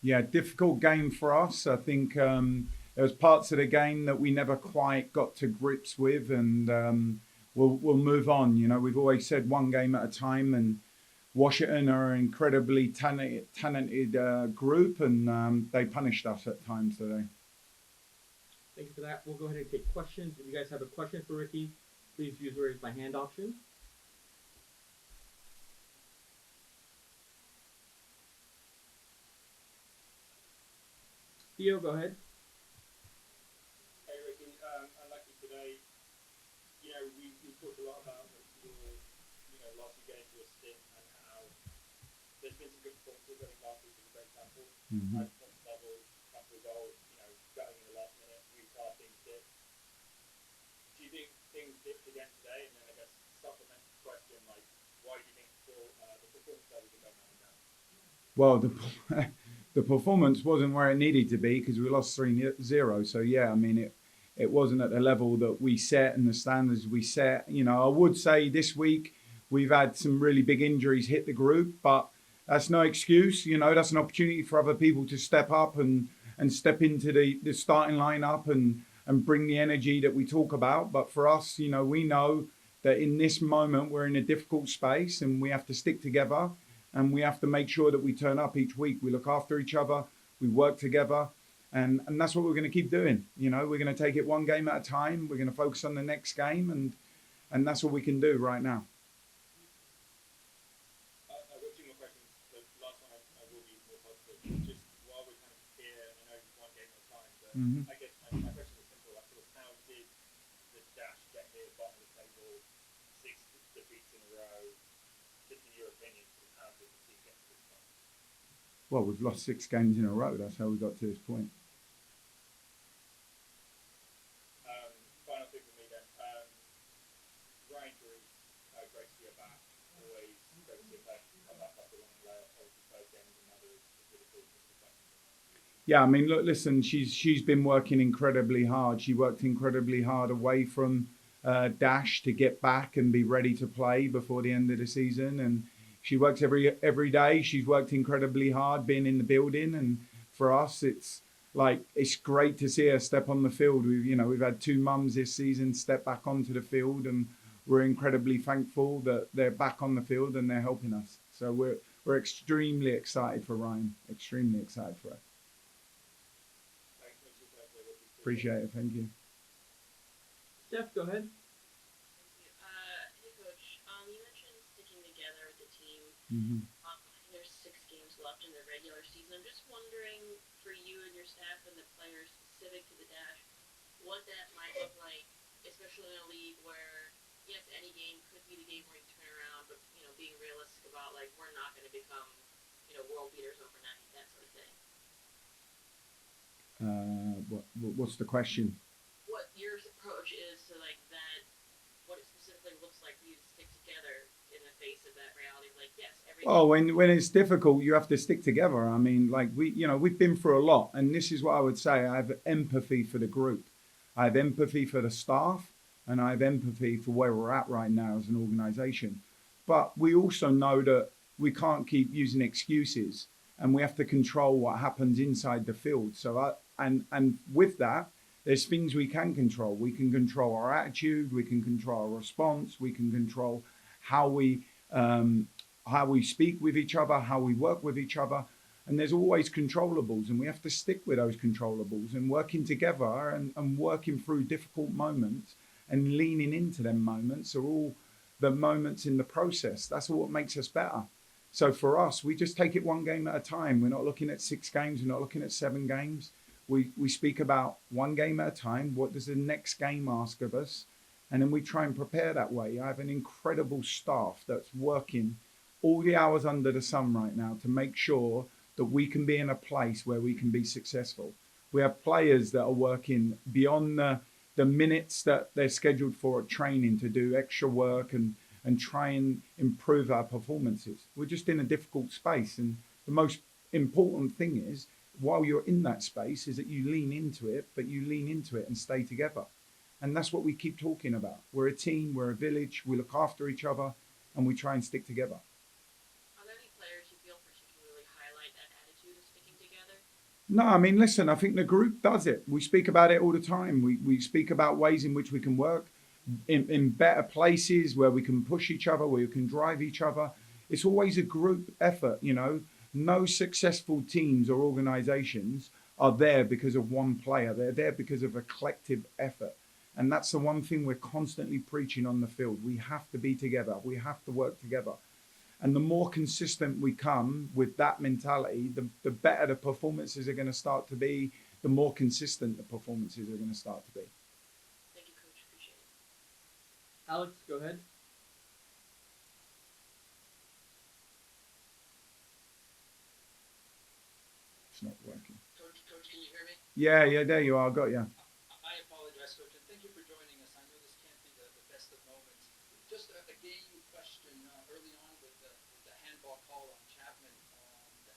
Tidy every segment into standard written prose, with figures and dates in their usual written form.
Yeah, difficult game for us. I think there was parts of the game that we never quite got to grips with, and we'll move on. You know, we've always said one game at a time, and Washington are an incredibly talented group, and they punished us at times today. Thank you for that. We'll go ahead and take questions. If you guys have a question for Ricky, please use the raise my hand option. Theo, go ahead. Hey Ricky, unlucky today. We talked a lot about your, last few games, your stint, and how there's been some good performances. I think last week was a great example. Mm-hmm. Points double, couple of goals, gutting in the last minute, restart, things dip. Do you think things dipped again today? And then I guess supplementary question, like, why do you think the performance levels are going up and down? Well, the performance wasn't where it needed to be because we lost 3-0. So yeah, I mean it wasn't at the level that we set and the standards we set. You know, I would say this week we've had some really big injuries hit the group, but that's no excuse. You know, that's an opportunity for other people to step up and step into the starting lineup and bring the energy that we talk about. But for us, you know, we know that in this moment we're in a difficult space and we have to stick together and we have to make sure that we turn up each week. We look after each other, we work together, and that's what we're going to keep doing. You know, we're going to take it one game at a time. We're going to focus on the next game, and that's what we can do right now. I've got two more questions. The last one I will be more positive. Just while we're kind of here, and I know it's one game at a time, but Mm-hmm. I guess my question is simple. Like, sort of, how did the Dash get here, bottom of the table, six defeats in a row? Just in your opinion, sort of, how did the team get to this point? Well, we've lost 6 games in a row. That's how we got to this point. Final thing for me then. Ryan Greece, great to see her back. Always great to see her come back after a long layoff. Obviously, first game as a mother is difficult. Just reflecting on that. Yeah, I mean, look, listen, she's been working incredibly hard. She worked incredibly hard away from Dash to get back and be ready to play before the end of the season. And she works every day. She's worked incredibly hard being in the building. And for us, it's great to see her step on the field. We've had 2 mums this season step back onto the field, and we're incredibly thankful that they're back on the field and they're helping us. So we're extremely excited for Ryan. Extremely excited for her. Thanks so much for your time today, Ricky. Appreciate it. Thank you. Steph, go ahead. Thank you. Hey, Coach. You mentioned sticking together with the team. Mm-hmm. I think there's 6 games left in the regular season. I'm just wondering, for you and your staff and the players specific to the Dash, what that might look like, especially in a league where, yes, any game could be the game where you turn around, but, being realistic about, like, we're not going to become, world beaters overnight, that sort of thing. What's the question? What your approach is to, like, that, what it specifically looks like for you to stick together in the face of that reality. Like, yes, every Oh, when it's difficult, you have to stick together. I mean, like we've been through a lot, and this is what I would say. I have empathy for the group, I have empathy for the staff, and I have empathy for where we're at right now as an organisation. But we also know that we can't keep using excuses, and we have to control what happens inside the field. And with that, there's things we can control. We can control our attitude. We can control our response. We can control how we speak with each other, how we work with each other. And there's always controllables, and we have to stick with those controllables and working together and working through difficult moments and leaning into them moments are all the moments in the process. That's what makes us better. So for us, we just take it one game at a time. We're not looking at 6 games. We're not looking at 7 games. We speak about one game at a time. What does the next game ask of us? And then we try and prepare that way. I have an incredible staff that's working all the hours under the sun right now to make sure that we can be in a place where we can be successful. We have players that are working beyond the minutes that they're scheduled for at training to do extra work and try and improve our performances. We're just in a difficult space. And the most important thing is, while you're in that space, is that you lean into it, but you lean into it and stay together. And that's what we keep talking about. We're a team, we're a village, we look after each other, and we try and stick together. Are there any players you feel particularly highlight that attitude of sticking together? No, I mean, listen, I think the group does it. We speak about it all the time. We speak about ways in which we can work in better places where we can push each other, where we can drive each other. It's always a group effort, you know. No successful teams or organizations are there because of one player. They're there because of a collective effort. And that's the one thing we're constantly preaching on the field. We have to be together. We have to work together. And the more consistent we come with that mentality, the better the performances are going to start to be, the more consistent the performances are going to start to be. Thank you, Coach. Appreciate it. Alex, go ahead. It's not working. Coach, can you hear me? Yeah, there you are. I got you. I apologize, Coach, and thank you for joining us. I know this can't be the best of moments. Just a game question early on with the handball call on Chapman.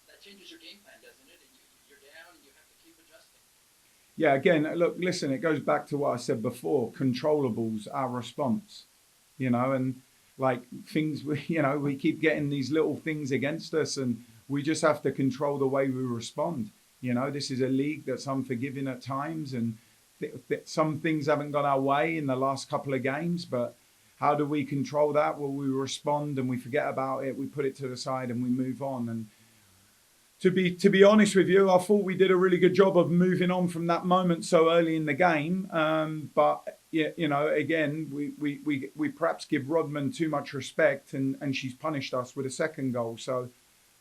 That changes your game plan, doesn't it? And you're down and you have to keep adjusting. Yeah, again, look, listen, it goes back to what I said before. Controllables, our response, you know, and like things, we keep getting these little things against us and we just have to control the way we respond. You know, this is a league that's unforgiving at times and some things haven't gone our way in the last couple of games, but how do we control that? Well, we respond and we forget about it. We put it to the side and we move on. And to be honest with you, I thought we did a really good job of moving on from that moment so early in the game. But yeah, you know, again, we perhaps give Rodman too much respect, and she's punished us with a second goal. So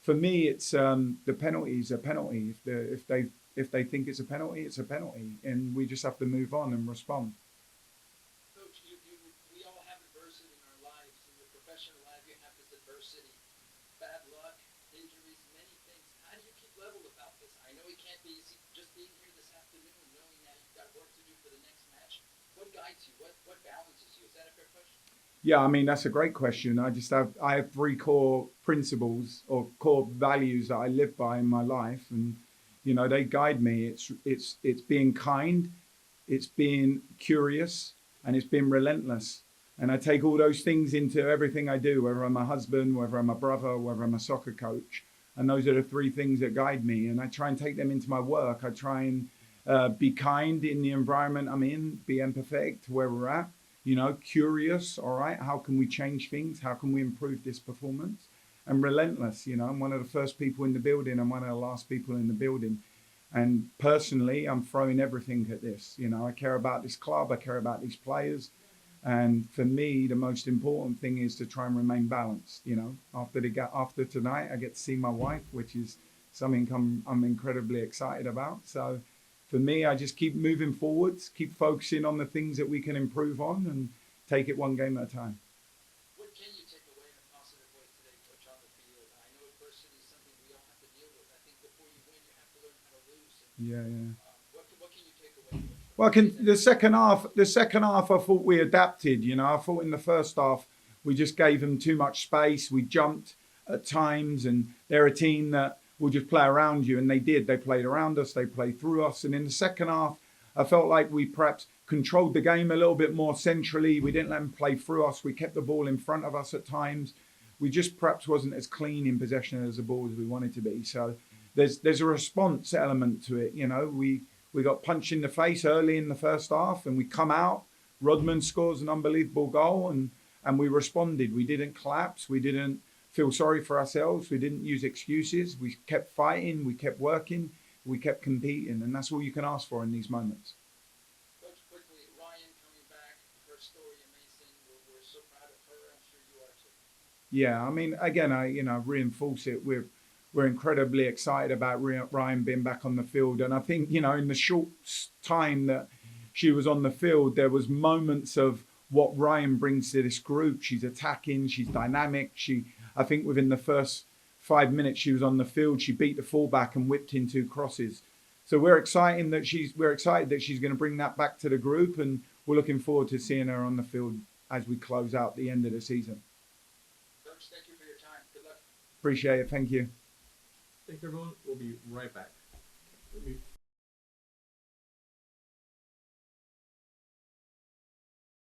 for me, it's the penalty is a penalty. If they think it's a penalty, it's a penalty, and we just have to move on and respond. Coach, we all have adversity in our lives. In your professional life, you have this adversity, bad luck, injuries, many things. How do you keep level about this? I know it can't be easy just being here this afternoon, knowing that you've got work to do for the next match. What guides you? What balances you? Is that a fair question? Yeah, I mean, that's a great question. I have three core principles or core values that I live by in my life, and you know, they guide me. It's being kind, it's being curious, and it's being relentless. And I take all those things into everything I do, whether I'm a husband, whether I'm a brother, whether I'm a soccer coach. And those are the three things that guide me. And I try and take them into my work. I try and be kind in the environment I'm in, be empathetic to where we're at, you know, curious, all right, how can we change things? How can we improve this performance? And relentless, you know, I'm one of the first people in the building. I'm one of the last people in the building. And personally, I'm throwing everything at this. You know, I care about this club. I care about these players. And for me, the most important thing is to try and remain balanced. You know, after tonight, I get to see my wife, which is something I'm incredibly excited about. So for me, I just keep moving forwards, keep focusing on the things that we can improve on and take it one game at a time. What can you take away in a positive way today, Coach, on the field? I know adversity is something we all have to deal with. I think before you win, you have to learn how to lose. And, Yeah. what can you take away? Well, the second half, I thought we adapted. You know, I thought in the first half we just gave them too much space. We jumped at times, and they're a team that will just play around you, and they did. They played around us, they played through us, and in the second half, I felt like we perhaps controlled the game a little bit more centrally. We didn't let them play through us. We kept the ball in front of us at times. We just perhaps wasn't as clean in possession as the ball as we wanted to be. So there's a response element to it. You know, we got punched in the face early in the first half, and we come out. Rodman scores an unbelievable goal, and we responded. We didn't collapse. We didn't feel sorry for ourselves. We didn't use excuses. We kept fighting. We kept working. We kept competing, and that's all you can ask for in these moments. Coach, quickly, Ryan coming back, her story amazing. We're so proud of her. I'm sure you are too. Yeah, I mean, again, I reinforce it. We're incredibly excited about Ryan being back on the field, and I think, you know, in the short time that she was on the field, there was moments of what Ryan brings to this group. She's attacking. She's dynamic. I think within the first 5 minutes she was on the field, she beat the fullback and whipped in 2 crosses. So we're excited that she's going to bring that back to the group, and we're looking forward to seeing her on the field as we close out the end of the season. Coach, thank you for your time. Good luck. Appreciate it. Thank you. Thanks, everyone. We'll be right back.